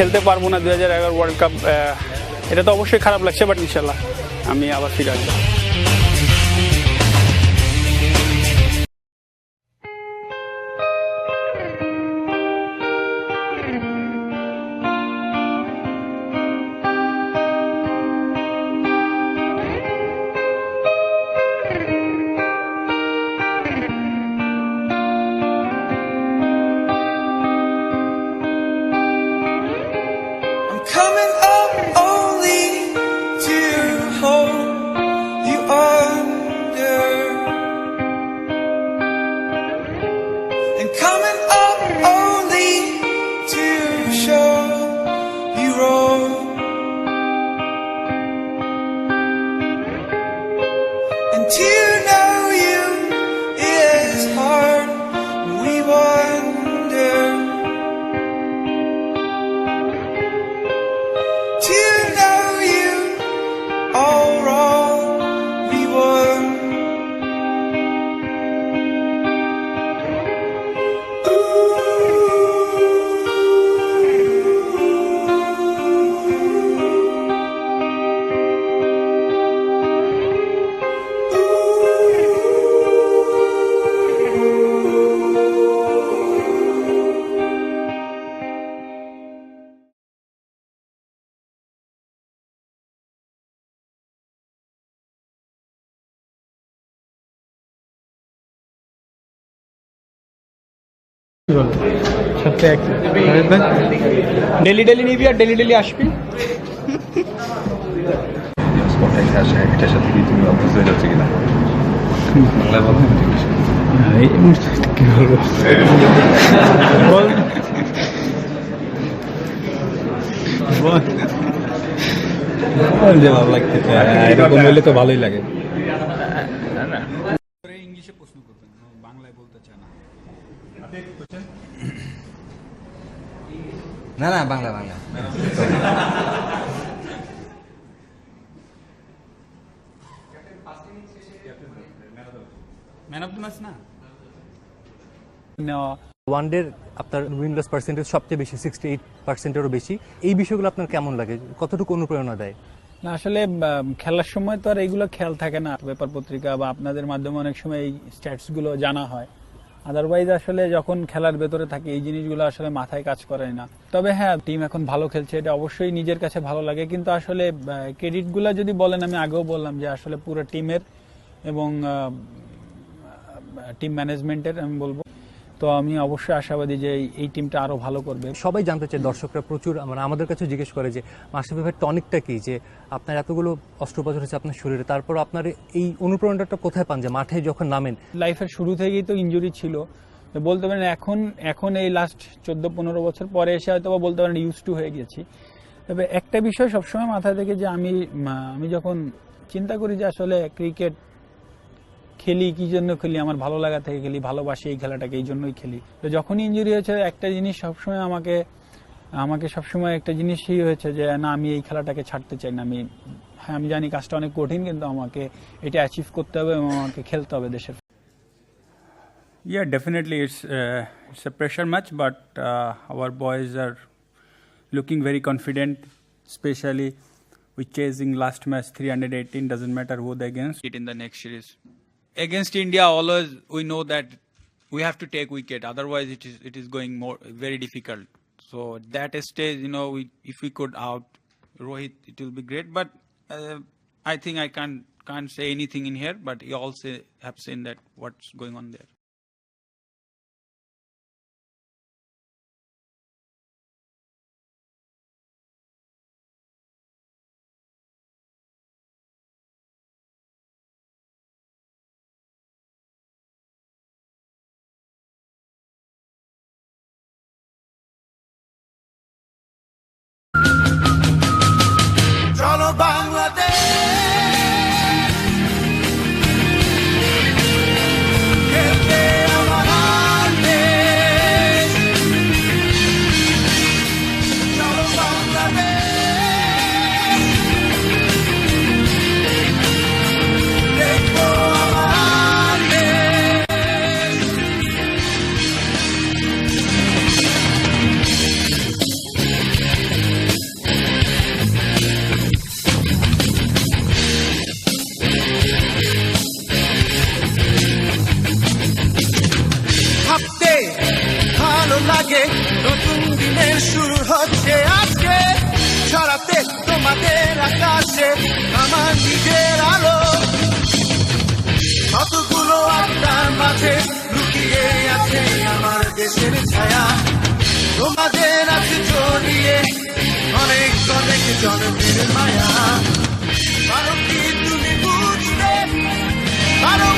খেলতে পারবো না 2011 ওয়ার্ল্ড কাপ, এটা তো অবশ্যই খারাপ লাগছে, বাট ইনশাল্লাহ আমি আবার ফিরে আসবো। Coming up only to hold you under, and coming up only to show you wrong, and to know you is hard. We wonder. To know you all wrong, we won. Daily daily নিবি আর daily daily আসবি। এটার সাথে কি তুমি অভ্যস্ত হয়ে যাচ্ছে কিনা বাংলায় বলতে ভালো লাগছে, এরকম হইলে তো ভালোই লাগে। ইংলিশে প্রশ্ন করবেন, বাংলায় বলতে চায় না। না না Bangla Bangla man of the match না ওয়ানডের আপনার উইন লস পার্সেন্টেজ সবচেয়ে বেশি 68%-এরও বেশি। এই বিষয়গুলো আপনার কেমন লাগে, কতটুকু অনুপ্রেরণা দেয়? না, আসলে খেলার সময় তো আর এইগুলো খেয়াল থাকে না, পেপার পত্রিকা বা আপনাদের মাধ্যমে অনেক সময় এই স্ট্যাটস গুলো জানা হয়। আদারওয়াইজ আসলে যখন খেলার ভেতরে থাকে এই জিনিসগুলো আসলে মাথায় কাজ করে না। তবে হ্যাঁ, টিম এখন ভালো খেলছে, এটা অবশ্যই নিজের কাছে ভালো লাগে, কিন্তু আসলে ক্রেডিট গুলা যদি বলেন, আমি আগেও বললাম যে আসলে পুরো টিমের এবং টিম ম্যানেজমেন্টের আমি বলবো। তো আমি অবশ্যই আশাবাদী যে এই টিমটা আরো ভালো করবে। সবাই জানতে চায়, দর্শকরা প্রচুর মানে আমাদের কাছে জিজ্ঞেস করে যে মাশরাফি ভাইয়ের টনিকটা কি, যে আপনার এতগুলো অস্ত্রোপচার হচ্ছে আপনার শরীরে, তারপর আপনার এই অনুপ্রেরণাটা কোথায় পান যে মাঠে যখন নামেন? লাইফের শুরু থেকেই তো ইনজুরি ছিল, বলতে পারেন এখন এই লাস্ট 14-15 বছর পরে এসে হয়তো বলতে পারেন ইউজ টু হয়ে গেছি। তবে একটা বিষয় সবসময় মাথায় থেকে যে আমি যখন চিন্তা করি যে আসলে ক্রিকেট খেলি কি জন্য খেলি, আমার ভালো লাগা থেকে খেলি, ভালোবাসি এই খেলাটাকে, এই জন্যই খেলি। তো যখনই ইনজুরি হয়েছে একটা জিনিস সবসময় আমাকে সবসময় একটা জিনিসই হয়েছে যে না, আমি এই খেলাটাকে ছাড়তে চাই না। আমি জানি কাজটা অনেক কঠিন, কিন্তু আমাকে এটা অ্যাচিভ করতে হবে এবং আমাকে খেলতে হবে দেশের। Yeah, definitely it's a pressure match, but our boys are looking very confident, especially with chasing last match 318, doesn't matter who they against it in the next series. Against India, always we know that we have to take wicket, otherwise it is going very difficult. So that stage, if we could out Rohit, it will be great. But I think I can't say anything in here, but you also have seen that what's going on there. Cholo Bangladesh, নিজের আলো, কতগুলো আড্ডার মাঝে লুকিয়ে আছে আমার দেশের ছায়া, তোমাদের আছে জড়িয়ে অনেক অনেক জনমের মায়া। পারো কি তুমি বুঝতে, পারো